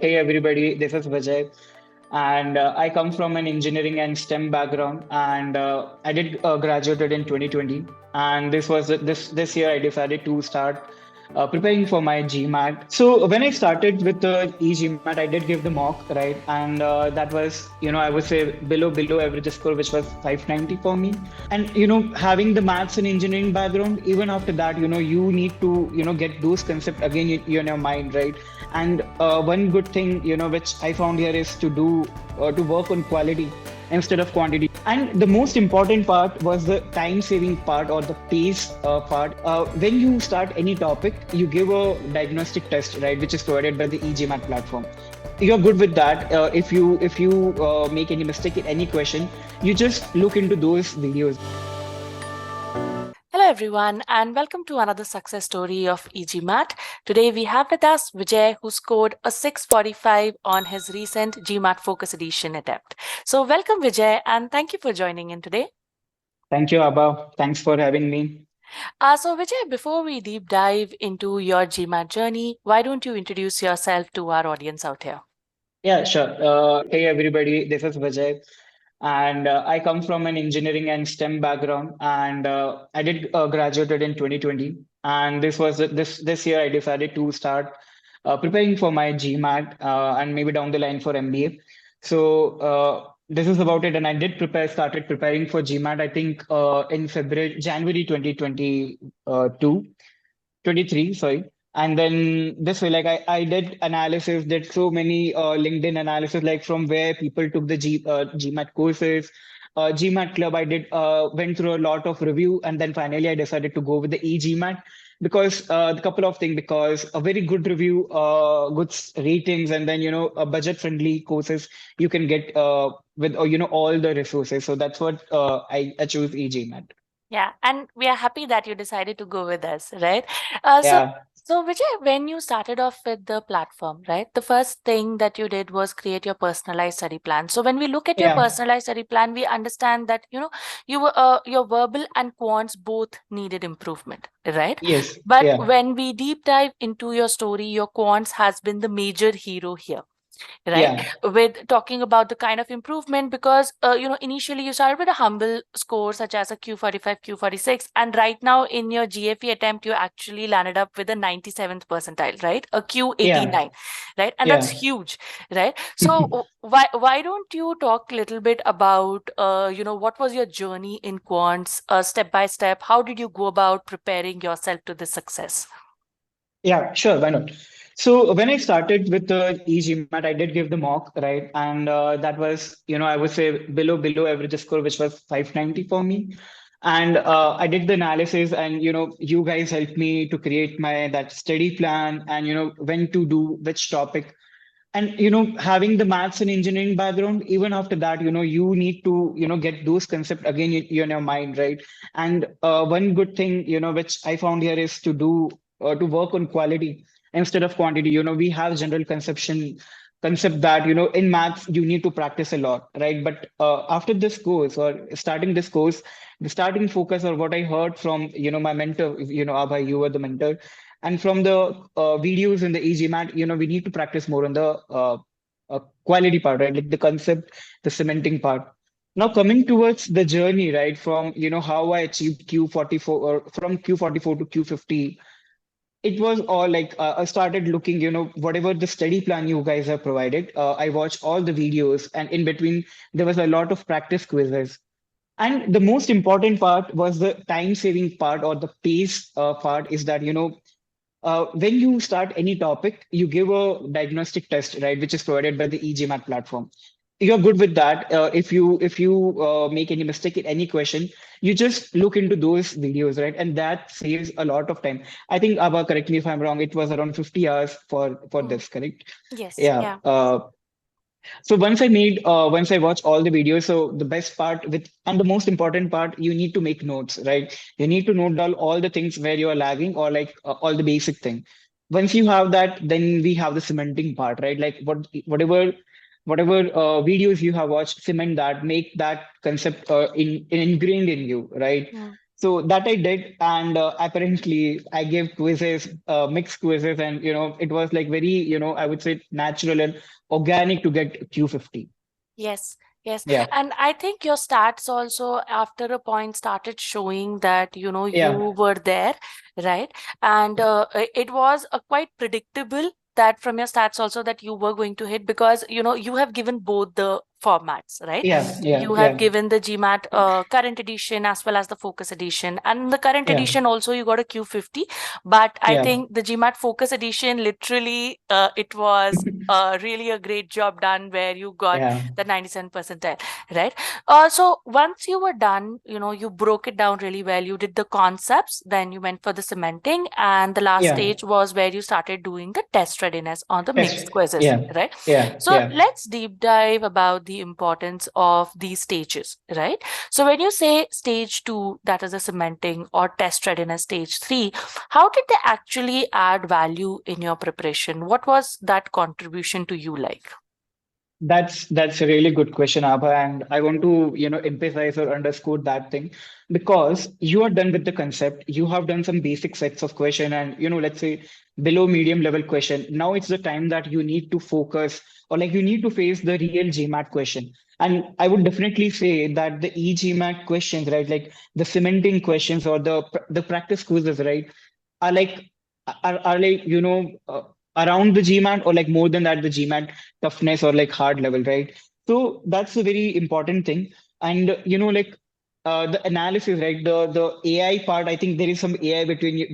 Hey everybody, this is Vijay, and I come from an engineering and STEM background, and I did graduated in 2020, and this year I decided to start preparing for my GMAT. So when I started with the e-GMAT, I did give the mock, right, and that was, I would say below average score, which was 590 for me. And having the maths and engineering background, even after that, you need to get those concepts again in your mind, right? And one good thing, which I found here is to work on quality instead of quantity. And the most important part was the time saving part, or the pace part. When you start any topic, you give a diagnostic test, right, which is provided by the e-GMAT platform. You're good with that. If you make any mistake in any question, you just look into those videos. Hello everyone and welcome to another success story of e-GMAT. Today we have with us Vijay, who scored a 645 on his recent GMAT Focus edition attempt. So welcome Vijay and thank you for joining in today. Thank you, Abba. Thanks for having me. So Vijay, before we deep dive into your GMAT journey, why don't you introduce yourself to our audience out here? Yeah, sure. Hey everybody, this is Vijay, and I come from an engineering and STEM background, and I did graduated in 2020, and this year I decided to start preparing for my GMAT and maybe down the line for MBA. So this is about it, and I did started preparing for GMAT. I think in January 2022. 23, sorry. And then this way, like I did analysis, did so many LinkedIn analysis, like from where people took the GMAT courses, GMAT club. I did went through a lot of review, and then finally I decided to go with the e-GMAT because a couple of things, because a very good review, ratings, and then a budget friendly courses you can get with all the resources. So that's what I chose e-GMAT. Yeah, and we are happy that you decided to go with us, right? Uh, so, Yeah, so Vijay, when you started off with the platform, right, the first thing that you did was create your personalized study plan. So when we look at your yeah, personalized study plan, we understand that your verbal and quants both needed improvement, right? yes, But yeah, when we deep dive into your story, your quants has been the major hero here, right? yeah. With talking about the kind of improvement, because initially you started with a humble score such as a Q45, Q46, and right now in your GFE attempt you actually landed up with a 97th percentile, right? A Yeah, Q89, right? And that's yeah, huge, right? So why don't you talk a little bit about what was your journey in quants, step by step? How did you go about preparing yourself to this success? yeah, sure, why not? So when I started with the e-GMAT, I did give the mock, right? And that was, I would say below average score, which was 590 for me. And I did the analysis, and you guys helped me to create my that study plan, and when to do which topic. And having the maths and engineering background, even after that, you need to get those concepts again in your mind, right? And one good thing, which I found here is to work on quality instead of quantity. We have general concept that in maths you need to practice a lot, right? But after this course, or starting this course, the starting focus, or what I heard from my mentor, Abhay, you were the mentor, and from the videos in the e-GMAT, we need to practice more on the quality part, right? Like the concept, the cementing part. Now coming towards the journey, right, from how I achieved Q44, or from Q44 to Q50, it was all like I started looking, whatever the study plan you guys have provided. I watched all the videos, and in between there was a lot of practice quizzes. And the most important part was the time saving part, or the pace part, is that when you start any topic, you give a diagnostic test, right, which is provided by the e-GMAT platform. You're good with that. If you make any mistake in any question, you just look into those videos, right, and that saves a lot of time. I think, Abba, correct me if I'm wrong, it was around 50 hours for Mm. this, correct? Yes, Yeah. yeah. So once I watch all the videos, so the best part with, and the most important part, you need to make notes, right? You need to note down all the things where you are lagging, or like all the basic thing. Once you have that, then we have the cementing part, right? Like whatever videos you have watched, cement that, make that concept ingrained in you, right? Mm. So that I did, and apparently I gave quizzes, mixed quizzes, and it was like very, I would say natural and organic to get Q50. Yes, yes. Yeah, And I think your stats also after a point started showing that, you yeah, were there, right? And it was quite predictable that from your stats also that you were going to hit because, you have given both the formats, right? yeah, yeah, You have yeah, given the GMAT current edition as well as the focus edition. And in the current yeah, edition also you got a Q50. But I yeah, think the GMAT focus edition, literally, it was really a great job done where you got yeah, the 97th percentile, right? So once you were done, you broke it down really well. You did the concepts, then you went for the cementing, and the last yeah. stage was where you started doing the test readiness on the Test. mixed quizzes, Yeah, right? yeah, So yeah. let's deep dive about the importance of these stages, right? So when you say stage two, that is the cementing or test readiness stage three, how did they actually add value in your preparation? What was that contribution to you like? That's a really good question, Abha, and I want to emphasize or underscore that thing because you are done with the concept. You have done some basic sets of question, and let's say below medium level question. Now it's the time that you need to focus or like you need to face the real GMAT question. And I would definitely say that the e-GMAT questions, right, like the cementing questions or the practice quizzes, right, are like are like around the GMAT or like more than that the GMAT toughness or like hard level, right? So that's a very important thing. And like the analysis, right? The AI part, I think there is some AI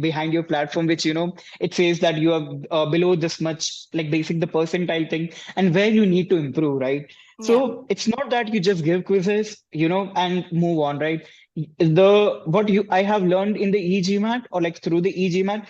behind your platform, which it says that you are below this much, like basic the percentile thing, and where you need to improve, right? Yeah. So it's not that you just give quizzes, and move on, right? The what you I have learned in the e-GMAT or like through the e-GMAT,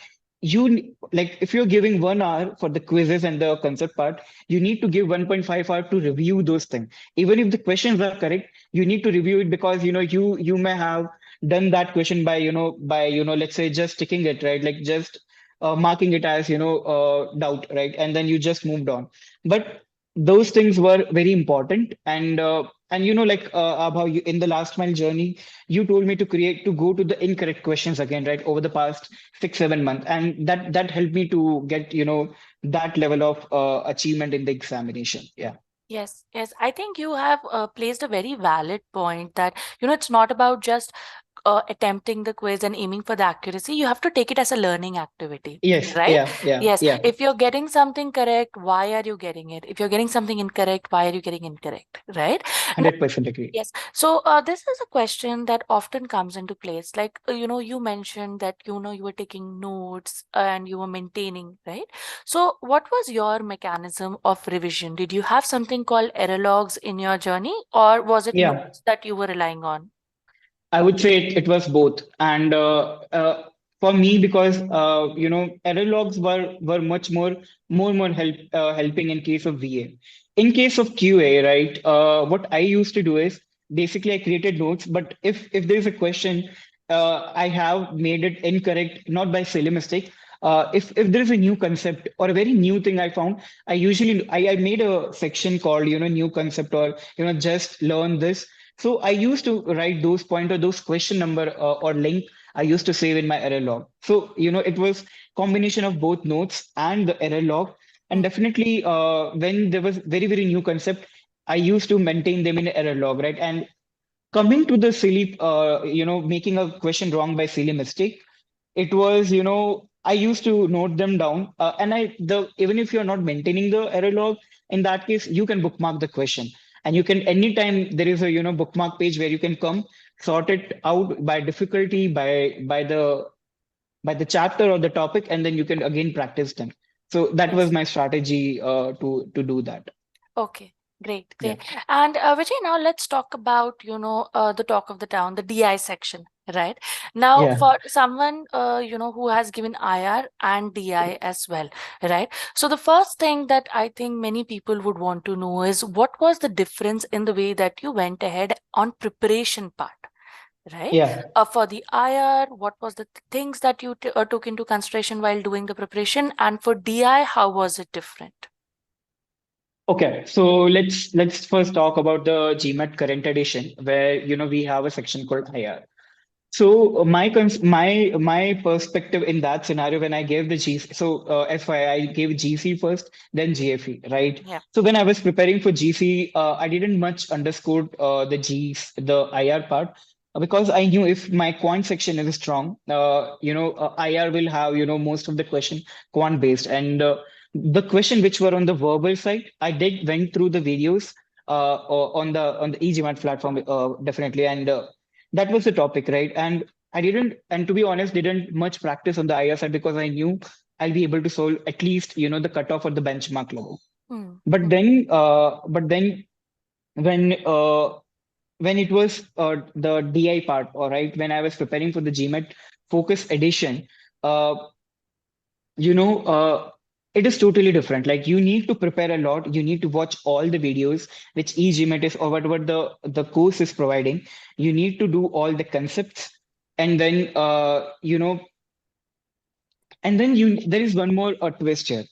like if you're giving 1 hour for the quizzes and the concept part, you need to give 1.5 hour to review those things. Even if the questions are correct, you need to review it because you may have done that question by let's say just ticking it, right, like just marking it as doubt, right, and then you just moved on. But those things were very important. And like about you in the last mile journey, you told me to go to the incorrect questions again, right, over the past 6 7 months, and that helped me to get that level of achievement in the examination. Yeah. Yes, yes. I think you have placed a very valid point that, it's not about just attempting the quiz and aiming for the accuracy. You have to take it as a learning activity, Yes. right? Yeah. Yeah. Yes. Yeah. If you're getting something correct, why are you getting it? If you're getting something incorrect, why are you getting incorrect, right? 100% agree. Yes. So this is a question that often comes into place. Like, you mentioned that, you were taking notes and you were maintaining, right? So what was your mechanism of revision? Did you have something called error logs in your journey, or was it Yeah. notes that you were relying on? I would say it was both. And for me, because error logs were much more helping in case of VA. In case of QA, right? What I used to do is basically I created notes. But if there is a question, I have made it incorrect, not by silly mistake. If there is a new concept or a very new thing I found, I made a section called new concept or just learn this. So I used to write those point or those question number or link I used to save in my error log. So it was combination of both notes and the error log. And Mm. definitely when there was very new concept, I used to maintain them in error log, right? And coming to the silly, making a question wrong by silly mistake, it was I used to note them down, and even if you're not maintaining the error log, in that case you can bookmark the question, and you can anytime there is a bookmark page where you can come sort it out by difficulty, by the chapter or the topic, and then you can again practice them. So that was Yes. my strategy to do that. Okay, great, Yeah. great. And Vijay, now let's talk about, the talk of the town, the DI section, right? Now, Yeah. for someone, who has given IR and DI as well, right? So the first thing that I think many people would want to know is what was the difference in the way that you went ahead on preparation part? Right? Yeah. For the IR, what was the things that you took into consideration while doing the preparation? And for DI, how was it different? Okay, so let's first talk about the GMAT current edition, where we have a section called IR. So my perspective in that scenario when I gave the GC, so FYI, I gave GC first, then GFE, right? Yeah. So when I was preparing for GC, I didn't much underscore the IR part, because I knew if my quant section is strong, IR will have most of the question quant based, and the question which were on the verbal side, I did went through the videos on the e-GMAT platform, definitely, and that was the topic, right? And I didn't, and to be honest, didn't much practice on the IR side because I knew I'll be able to solve at least the cutoff or the benchmark level. Hmm. But Hmm. then when when it was the DI part, all right, when I was preparing for the GMAT Focus edition, uh, you know uh, it is totally different. Like, you need to prepare a lot, you need to watch all the videos which e-GMAT is, or whatever the course is providing. You need to do all the concepts, and then you there is one more twist here.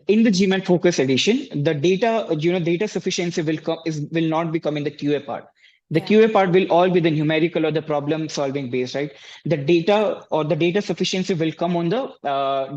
In the GMAT Focus edition, the data sufficiency will not become in the QA part. The Yeah. QA part will all be the numerical or the problem solving base, right? The data or the data sufficiency will come on the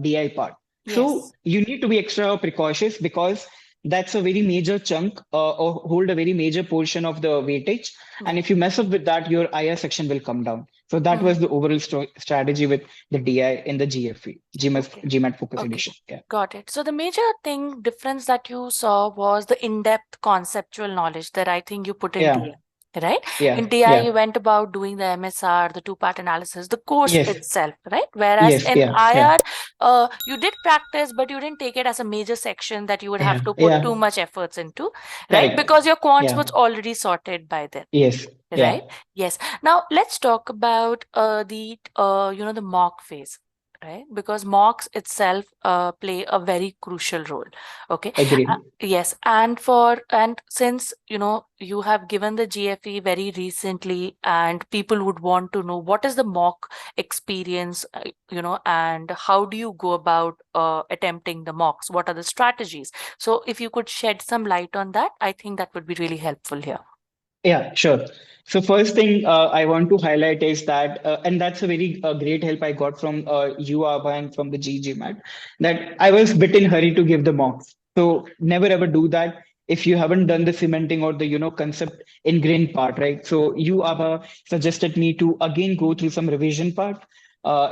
DI part. So Yes. you need to be extra precautious, because that's a very major chunk, or hold a very major portion of the weightage. Hmm. And if you mess up with that, your IR section will come down. So that Hmm. was the overall strategy with the DI in the GFE, Okay. GMAT Focus Okay. edition. Yeah. Got it. So the major thing difference that you saw was the in-depth conceptual knowledge that I think you put in Yeah. DI, right? Yeah. In DI, Yeah. you went about doing the MSR, the two-part analysis, the course Yes. itself, right? Whereas Yes. in Yeah. Yeah. IR, you did practice, but you didn't take it as a major section that you would have Yeah. to put too Yeah. much efforts into, right? Correct. Because your quants Yeah. was already sorted by then. Yes. Right. Yeah. Yes. Now let's talk about the mock phase, right? Because mocks itself play a very crucial role. Okay. Agree. Yes. And since you have given the GFE very recently, and people would want to know what is the mock experience, and how do you go about attempting the mocks? What are the strategies? So if you could shed some light on that, I think that would be really helpful here. Yeah, sure. So first thing I want to highlight is that, and that's a very great help I got from you, Abha, and from the GGMAT, that I was bit in hurry to give the mocks. So never ever do that if you haven't done the cementing or the concept ingrained part, right? So you, Abha, suggested me to again go through some revision part.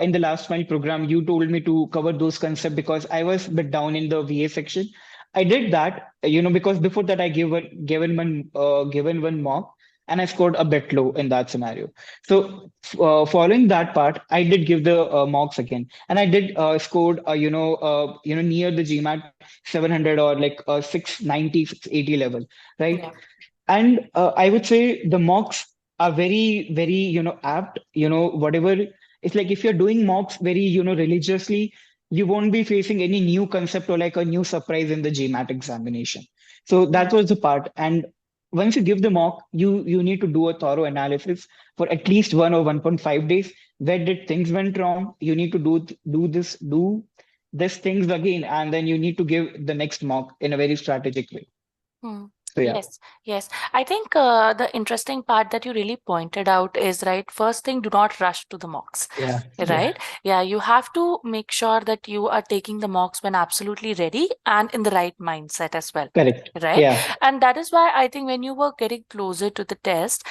In the last mile program, you told me to cover those concepts because I was a bit down in the VA section. I did that, because before that I given one mock, and I scored a bit low in that scenario. So following that part, I did give the mocks again, and I did scored near the GMAT 700 or like 690, 680 level, right? Yeah. And I would say the mocks are very, very, apt. Whatever, it's like if you're doing mocks very, religiously, you won't be facing any new concept or like a new surprise in the GMAT examination. So that was the part. And once you give the mock, you need to do a thorough analysis for at least 1 or 1.5 days. Where did things went wrong? You need to do this things again, and then you need to give the next mock in a very strategic way. Hmm. So yeah. Yes, yes. I think the interesting part that you really pointed out is, right, first thing, do not rush to the mocks, Yeah. Yeah. right? Yeah, you have to make sure that you are taking the mocks when absolutely ready and in the right mindset as well, Correct. right? Yeah. And that is why I think when you were getting closer to the test,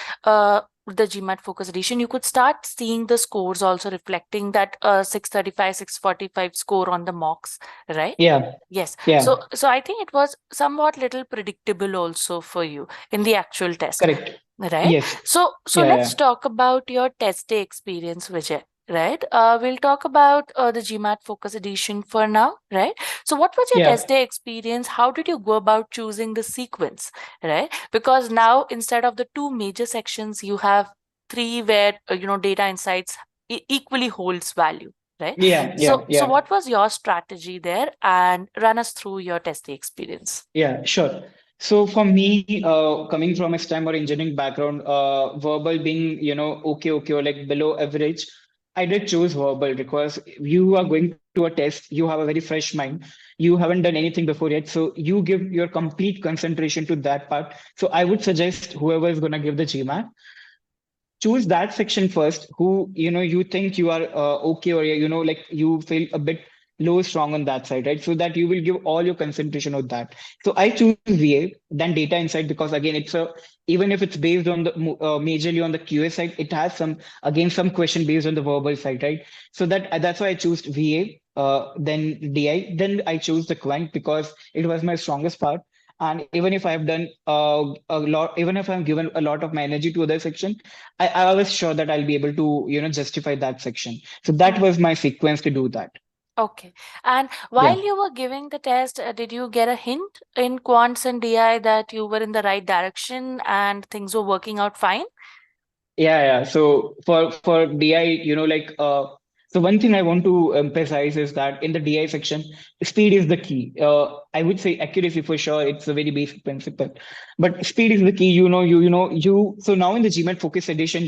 the GMAT Focus Edition, you could start seeing the scores also reflecting that 635, 645 score on the mocks, right? Yeah. Yes. Yeah. So I think it was somewhat little predictable also for you in the actual test, Correct. right? Yes. So Yeah. let's Yeah. talk about your test day experience, Vijay. Right. We'll talk about the GMAT Focus Edition for now, right? So what was your Yeah. test day experience? How did you go about choosing the sequence, right? Because now instead of the two major sections, you have three where data insights equally holds value, right? Yeah. Yeah. So Yeah. what was your strategy there, and run us through your testing experience? Yeah. Sure. So for me, coming from a STEM or engineering background, verbal being, okay, okay, or like below average, I did choose verbal because you are going to a test, you have a very fresh mind, you haven't done anything before yet. So you give your complete concentration to that part. So I would suggest whoever is going to give the GMAT, choose that section first who you think you are okay, or like you feel a bit low strong on that side, right? So that you will give all your concentration on that. So I choose VA then data insight, because again it's a, even if it's based on the majorly on the QA side, it has some, again, some question based on the verbal side, right? So that's why I chose VA, then DI, then I chose the Quant because it was my strongest part. And even if I've done a lot, even if I've given a lot of my energy to other section, I was sure that I'll be able to, justify that section. So that Mm. was my sequence to do that. Okay. And Yeah. while you were giving the test, did you get a hint in quants and DI that you were in the right direction and things were working out fine? Yeah. So for DI, like so one thing I want to emphasize is that in the DI section, speed is the key. I would say accuracy for sure. It's a very basic principle, but speed is the key. So now in the GMAT Focus edition,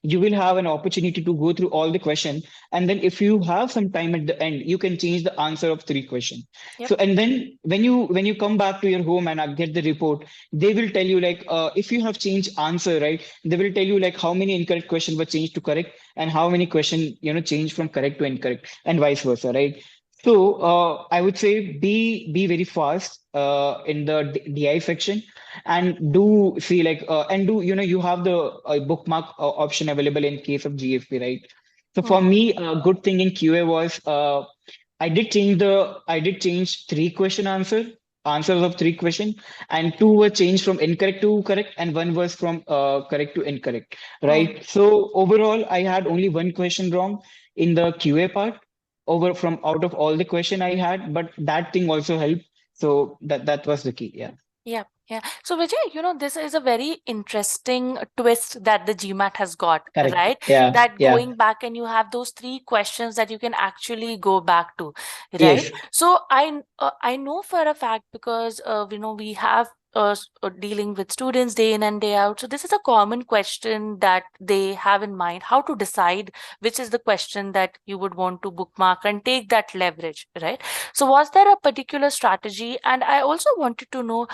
you will have an opportunity to go through all the question, and then if you have some time at the end, you can change the answer of three questions. Yep. So and then when you come back to your home and get the report, they will tell you like if you have changed answer, right? They will tell you like how many incorrect questions were changed to correct and how many questions changed from correct to incorrect and vice versa, right? So I would say be very fast in the DI section, and do see like and do you have the bookmark option available in case of GFP, right? So for Mm. me, a good thing in QA was I did change answers of three question, and two were changed from incorrect to correct, and one was from correct to incorrect, Mm. right? So overall, I had only one question wrong in the QA part over from out of all the question I had, but that thing also helped. So that was the key. Yeah. Yeah, yeah. So Vijay, this is a very interesting twist that the GMAT has got, Correct. right? Yeah. That Yeah. going back and you have those three questions that you can actually go back to, right? Yes. So I know for a fact because we have dealing with students day in and day out. So this is a common question that they have in mind, how to decide which is the question that you would want to bookmark and take that leverage, right? So was there a particular strategy? And I also wanted to know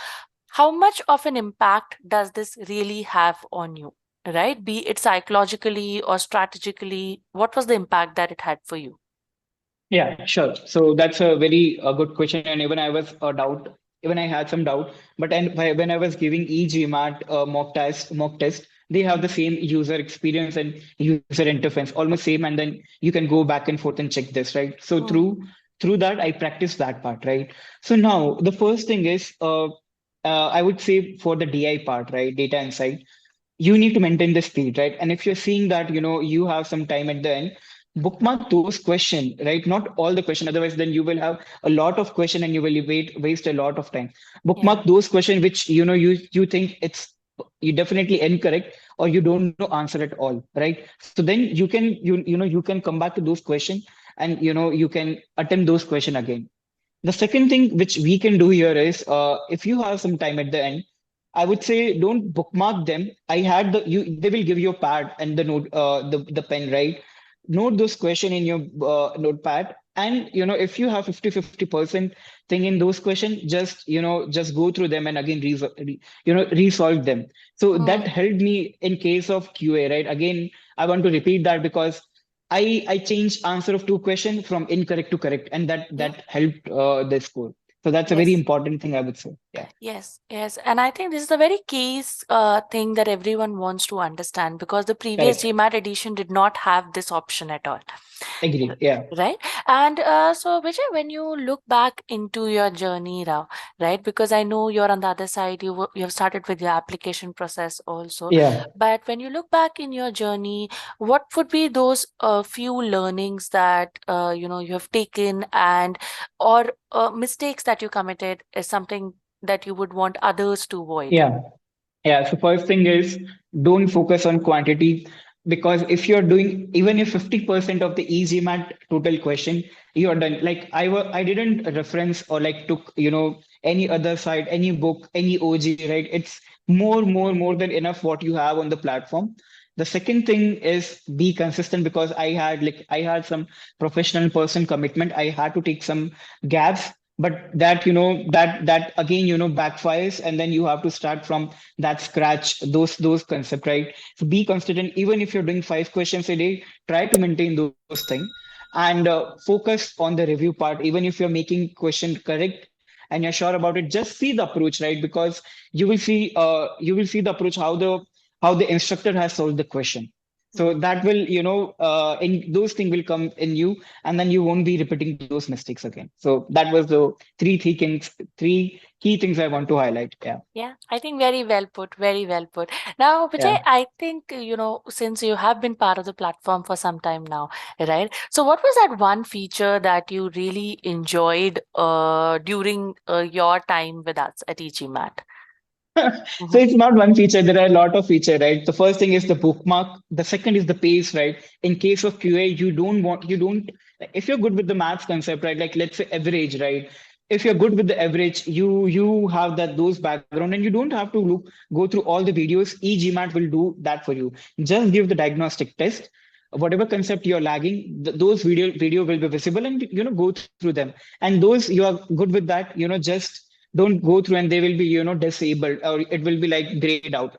how much of an impact does this really have on you, right? Be it psychologically or strategically, what was the impact that it had for you? Yeah, sure. So that's a very good question, and even I was a doubt, even I had some doubt. But when I was giving e-GMAT mock test, they have the same user experience and user interface, almost same, and then you can go back and forth and check this, right? So Mm. through that, I practiced that part, right? So now the first thing is, I would say for the DI part, right, data insight, you need to maintain the speed, right? And if you're seeing that, you have some time at the end, bookmark those question, right? Not all the question. Otherwise, then you will have a lot of question and you will waste a lot of time. Yeah. Bookmark those question which, you think it's you definitely incorrect or you don't know answer at all, right? So then you can come back to those question, and, you can attempt those question again. The second thing which we can do here is, if you have some time at the end, I would say don't bookmark them. I had they will give you a pad and the note, the pen, right? Note those question in your notepad. And, if you have 50% thing in those questions, just go through them and again, resolve them. So that Mm. helped me in case of QA, right? Again, I want to repeat that because I changed answer of two question from incorrect to correct, and that Yep. that helped the score. So that's a very Yes. important thing, I would say. Yeah, Yes, yes. And I think this is a very key thing that everyone wants to understand because the previous correct. GMAT edition did not have this option at all. Agree. Yeah, Right. And so, Vijay, when you look back into your journey now, right? Because I know you're on the other side, you have started with your application process also. yeah, But when you look back in your journey, what would be those few learnings that you have taken and or mistakes that you committed is something that you would want others to avoid? yeah. Yeah, so first thing is, don't focus on quantity, because if you're doing even if 50% of the e-GMAT total question, you're done. Like I didn't reference or like took, any other site, any book, any OG, right? It's more than enough what you have on the platform. The second thing is be consistent, because I had some professional person commitment. I had to take some gaps but that that again backfires, and then you have to start from that scratch, those concept, right? So be consistent. Even if you're doing 5 questions a day, try to maintain those things, and focus on the review part. Even if you're making question correct and you're sure about it, just see the approach, right? Because you will see the approach, how the instructor has solved the question. So Mhm. that will, in those things will come in you, and then you won't be repeating those mistakes again. So that was the three key things I want to highlight. Yeah. Yeah, I think very well put, very well put. Now, Vijay, Yeah. I think, since you have been part of the platform for some time now, right? So what was that one feature that you really enjoyed during your time with us at e-GMAT? So it's not one feature. There are a lot of feature, right? The first thing is the bookmark. The second is the pace, right? In case of QA, you don't, if you're good with the maths concept, right? Like let's say average, right? If you're good with the average, you have those background, and you don't have to go through all the videos. e-GMAT will do that for you. Just give the diagnostic test. Whatever concept you're lagging, those video will be visible, and go through them. And those you are good with that, just don't go through, and they will be disabled, or it will be like grayed out.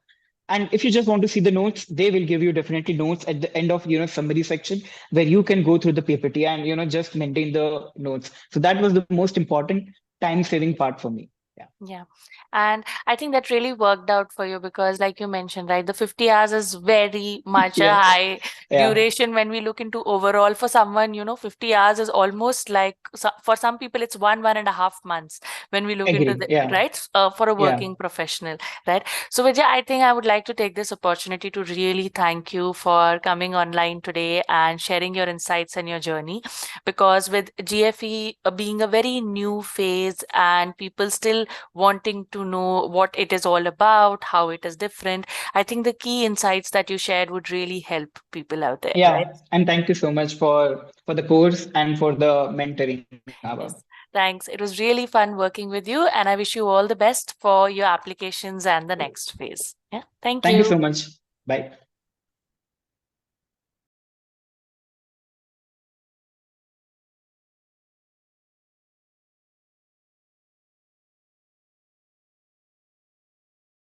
And if you just want to see the notes, they will give you definitely notes at the end of summary section, where you can go through the ppt and just maintain the notes. So that was the most important time saving part for me. Yeah. Yeah. And I think that really worked out for you because, like you mentioned, right, the 50 hours is very much a Yes. high Yeah. duration when we look into overall. For someone, 50 hours is almost like, for some people, it's 1.5 months when we look into Agree. the, Yeah. right, for a Yeah. working professional, right? So, Vijay, I think I would like to take this opportunity to really thank you for coming online today and sharing your insights and your journey. Because with GFE being a very new phase and people still wanting to know what it is all about, how it is different, I think the key insights that you shared would really help people out there, right? Yeah, and thank you so much for the course and for the mentoring, Ava. Yes. Thanks. It was really fun working with you, and I wish you all the best for your applications and the next phase. Yeah. Thank Thank you you. so much. Bye.